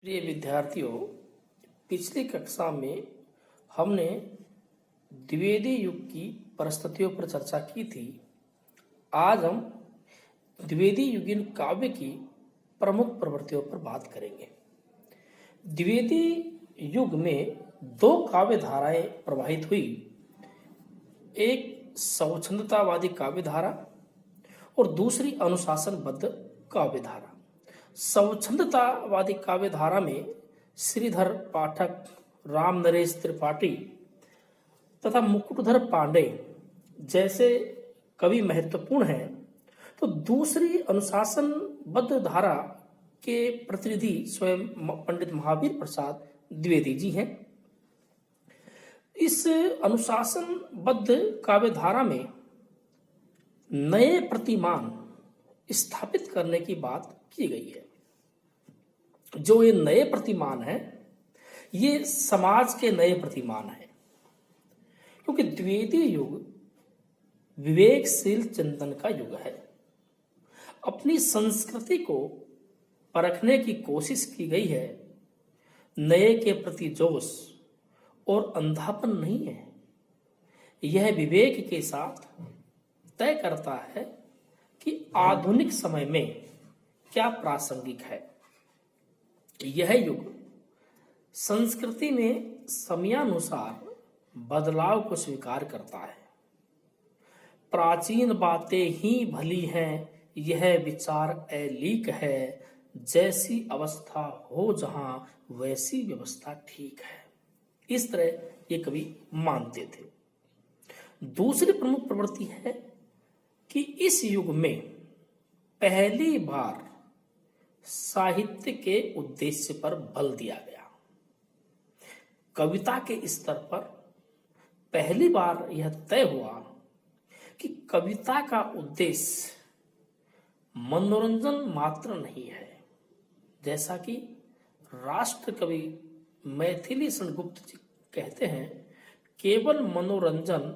प्रिय विद्यार्थियों, पिछली कक्षा में हमने द्विवेदी युग की परिस्थितियों पर चर्चा की थी। आज हम द्विवेदी युगीन काव्य की प्रमुख प्रवृत्तियों पर बात करेंगे। द्विवेदी युग में दो काव्य धाराएं प्रवाहित हुई, एक स्वच्छंदतावादी काव्य धारा और दूसरी अनुशासनबद्ध काव्य धारा। स्वच्छंदतावादी काव्य धारा में श्रीधर पाठक, राम नरेश त्रिपाठी तथा मुकुटधर पांडे जैसे कवि महत्वपूर्ण हैं, तो दूसरी अनुशासनबद्ध धारा के प्रतिनिधि स्वयं पंडित महावीर प्रसाद द्विवेदी जी हैं। इस अनुशासनबद्ध काव्य धारा में नए प्रतिमान स्थापित करने की बात की गई है। जो ये नए प्रतिमान हैं, ये समाज के नए प्रतिमान हैं, क्योंकि द्विवेदी युग विवेकशील चिंतन का युग है। अपनी संस्कृति को परखने की कोशिश की गई है। नए के प्रति जोश और अंधापन नहीं है। यह विवेक के साथ तय करता है कि आधुनिक समय में क्या प्रासंगिक है। यह युग संस्कृति में समयानुसार बदलाव को स्वीकार करता है। प्राचीन बातें ही भली हैं, यह विचार अलीक है, जैसी अवस्था हो जहां वैसी व्यवस्था ठीक है। इस तरह ये कवि मानते थे। दूसरी प्रमुख प्रवृत्ति है कि इस युग में पहली बार साहित्य के उद्देश्य पर बल दिया गया। कविता के स्तर पर पहली बार यह तय हुआ कि कविता का उद्देश्य मनोरंजन मात्र नहीं है। जैसा कि राष्ट्र कवि मैथिली सेनगुप्त जी कहते हैं, केवल मनोरंजन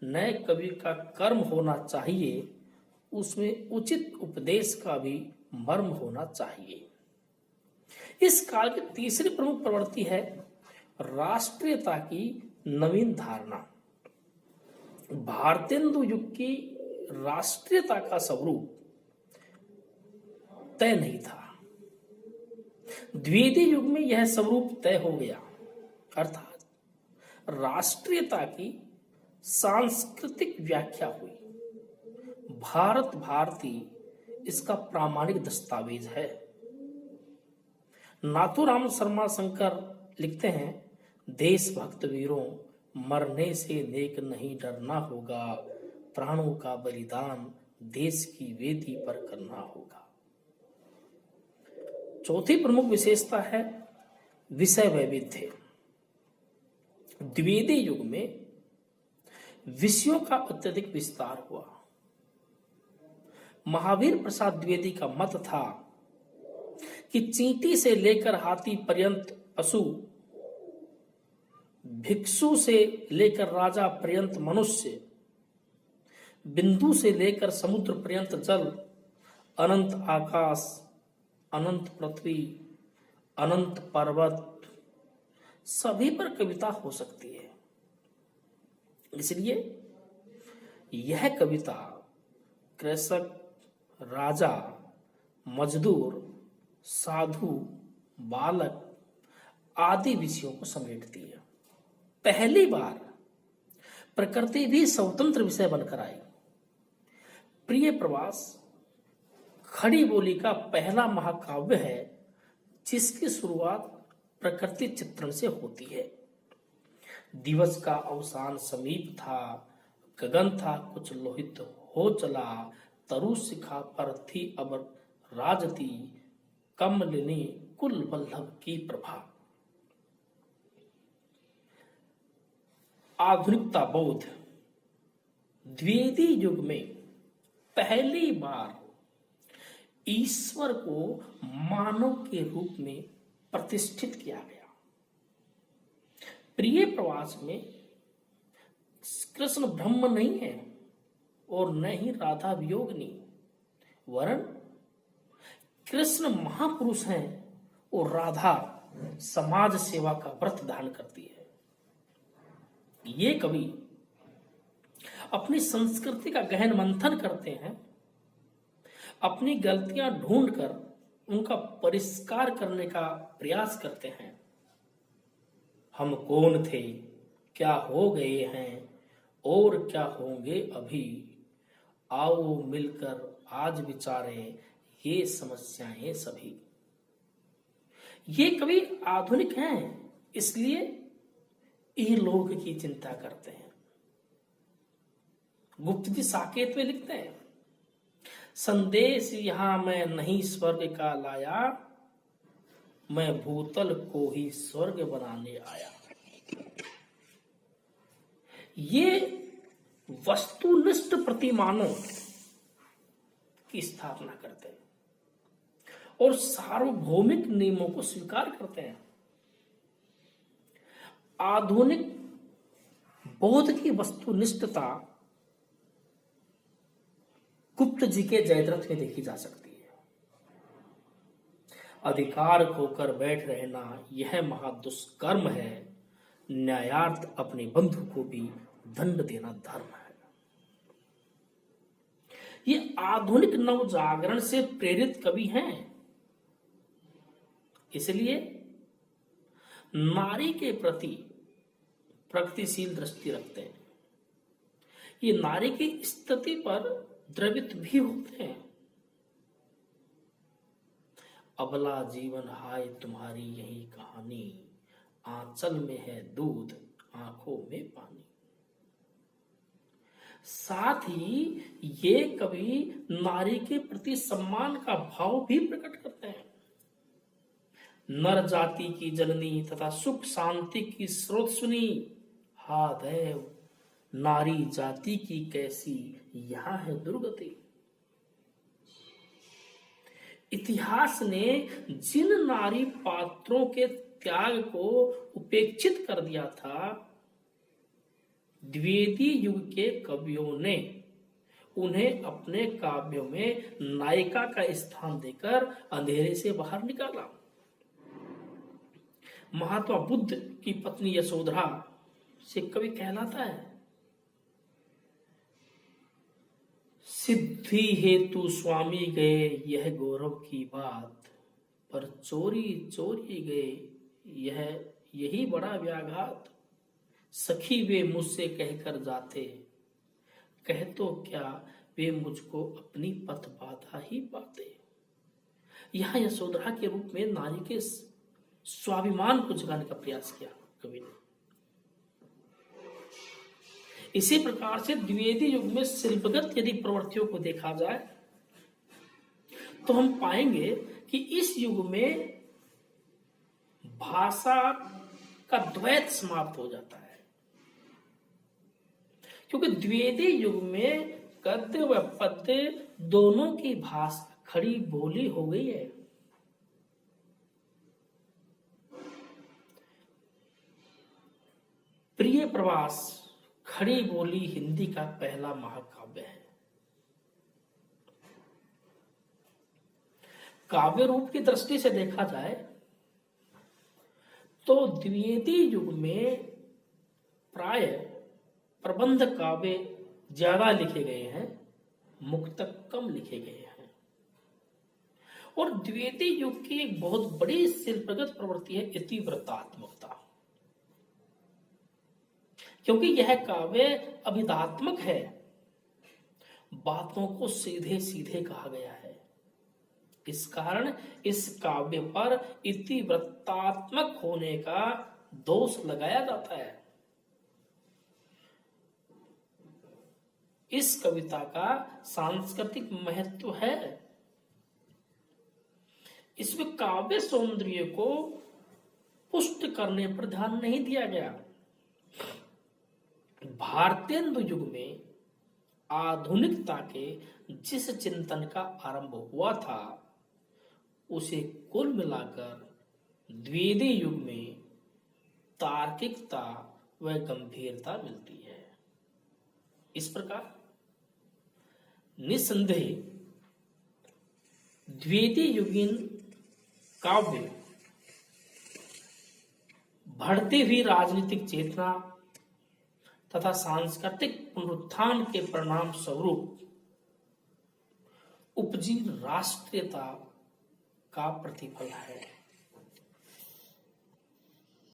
नए कवि का कर्म होना चाहिए, उसमें उचित उपदेश का भी मर्म होना चाहिए। इस काल की तीसरी प्रमुख प्रवृत्ति है राष्ट्रीयता की नवीन धारणा। भारतेंदु युग की राष्ट्रीयता का स्वरूप तय नहीं था। द्विवेदी युग में यह स्वरूप तय हो गया, अर्थात राष्ट्रीयता की सांस्कृतिक व्याख्या हुई। भारत भारती इसका प्रामाणिक दस्तावेज है। नाथूराम शर्मा शंकर लिखते हैं, देशभक्त वीरों, मरने से नेक नहीं डरना होगा, प्राणों का बलिदान देश की वेदी पर करना होगा। चौथी प्रमुख विशेषता है विषय वैविध्य। द्विवेदी युग में विषयों का अत्यधिक विस्तार हुआ। महावीर प्रसाद द्विवेदी का मत था कि चींटी से लेकर हाथी पर्यंत पशु, भिक्षु से लेकर राजा पर्यंत मनुष्य, बिंदु से लेकर समुद्र पर्यंत जल, अनंत आकाश, अनंत पृथ्वी, अनंत पर्वत, सभी पर कविता हो सकती है। इसलिए यह कविता कृषक, राजा, मजदूर, साधु, बालक आदि विषयों को समेटती है। पहली बार प्रकृति भी स्वतंत्र विषय बनकर आई। प्रिय प्रवास खड़ी बोली का पहला महाकाव्य है, जिसकी शुरुआत प्रकृति चित्रण से होती है। दिवस का अवसान समीप था, गगन था कुछ लोहित हो चला, तरु शिखा पर थी अब राजती, कमलिनी कुल वल्लभ की प्रभा। आधुनिकता बोध। द्विवेदी युग में पहली बार ईश्वर को मानव के रूप में प्रतिष्ठित किया गया। प्रिय प्रवास में कृष्ण ब्रह्म नहीं है और न ही राधा वियोगिनी, वरन कृष्ण महापुरुष हैं और राधा समाज सेवा का व्रत धारण करती है। ये कवि अपनी संस्कृति का गहन मंथन करते हैं, अपनी गलतियां ढूंढकर उनका परिष्कार करने का प्रयास करते हैं। हम कौन थे, क्या हो गए हैं और क्या होंगे अभी, आओ मिलकर आज विचारें ये समस्याएं सभी। ये कवि आधुनिक हैं, इसलिए इहलोक की चिंता करते हैं। गुप्त जी साकेत में लिखते हैं, संदेश यहां मैं नहीं स्वर्ग का लाया, मैं भूतल को ही स्वर्ग बनाने आया। ये वस्तुनिष्ठ प्रतिमानों की स्थापना करते हैं और सार्वभौमिक नियमों को स्वीकार करते हैं। आधुनिक बौद्ध की वस्तुनिष्ठता गुप्त जी के जयद्रथ में देखी जा सकती है। अधिकार खोकर बैठ रहना यह महादुष्कर्म है, न्यायार्थ अपने बंधु को भी दंड देना धर्म है। ये आधुनिक नव जागरण से प्रेरित कवि हैं, इसलिए नारी के प्रति प्रगतिशील दृष्टि रखते हैं। ये नारी की स्थिति पर द्रवित भी होते हैं। अबला जीवन हाय तुम्हारी यही कहानी, आंचल में है दूध आंखों में पानी। साथ ही ये कवि नारी के प्रति सम्मान का भाव भी प्रकट करते हैं। नर जाति की जननी तथा सुख शांति की स्रोत सुनी, हा दैव नारी जाति की कैसी यहां है दुर्गति। इतिहास ने जिन नारी पात्रों के त्याग को उपेक्षित कर दिया था, द्विवेदी युग के कवियों ने उन्हें अपने काव्यों में नायिका का स्थान देकर अंधेरे से बाहर निकाला। महात्मा बुद्ध की पत्नी यशोधरा से कवि कहलाता है, सिद्धि हेतु स्वामी गए यह गौरव की बात, पर चोरी चोरी गए यही बड़ा व्याघात। सखी वे मुझसे कहकर जाते, कह तो क्या वे मुझको अपनी पथ बाधा ही पाते। यहां यशोधरा के रूप में नारी के स्वाभिमान को जगाने का प्रयास किया कवि ने। इसी प्रकार से द्विवेदी युग में शिल्पगत यदि प्रवृत्तियों को देखा जाए तो हम पाएंगे कि इस युग में भाषा का द्वैत समाप्त हो जाता है, क्योंकि द्विवेदी युग में गद्य व पद्य दोनों की भाषा खड़ी बोली हो गई है। प्रिय प्रवास खड़ी बोली हिंदी का पहला महाकाव्य है। काव्य रूप की दृष्टि से देखा जाए तो द्विवेदी युग में प्राय प्रबंध काव्य ज्यादा लिखे गए हैं, मुक्तक कम लिखे गए हैं। और द्विवेदी युग की एक बहुत बड़ी शिल्पगत प्रवृत्ति है इतिवृत्तात्मकता, क्योंकि यह काव्य अभिधात्मक है, बातों को सीधे सीधे कहा गया है। इस कारण इस काव्य पर इतिवृत्तात्मक होने का दोष लगाया जाता है। इस कविता का सांस्कृतिक महत्व है। इसमें काव्य सौंदर्य को पुष्ट करने पर ध्यान नहीं दिया गया। भारतेंदु युग में आधुनिकता के जिस चिंतन का आरंभ हुआ था, उसे कुल मिलाकर द्विवेदी युग में तार्किकता व गंभीरता मिलती है। इस प्रकार निसंदेह द्विवेदी युगीन काव्य बढ़ती हुई राजनीतिक चेतना तथा सांस्कृतिक पुनरुत्थान के परिणाम स्वरूप उपजी राष्ट्रीयता का प्रतिफल है।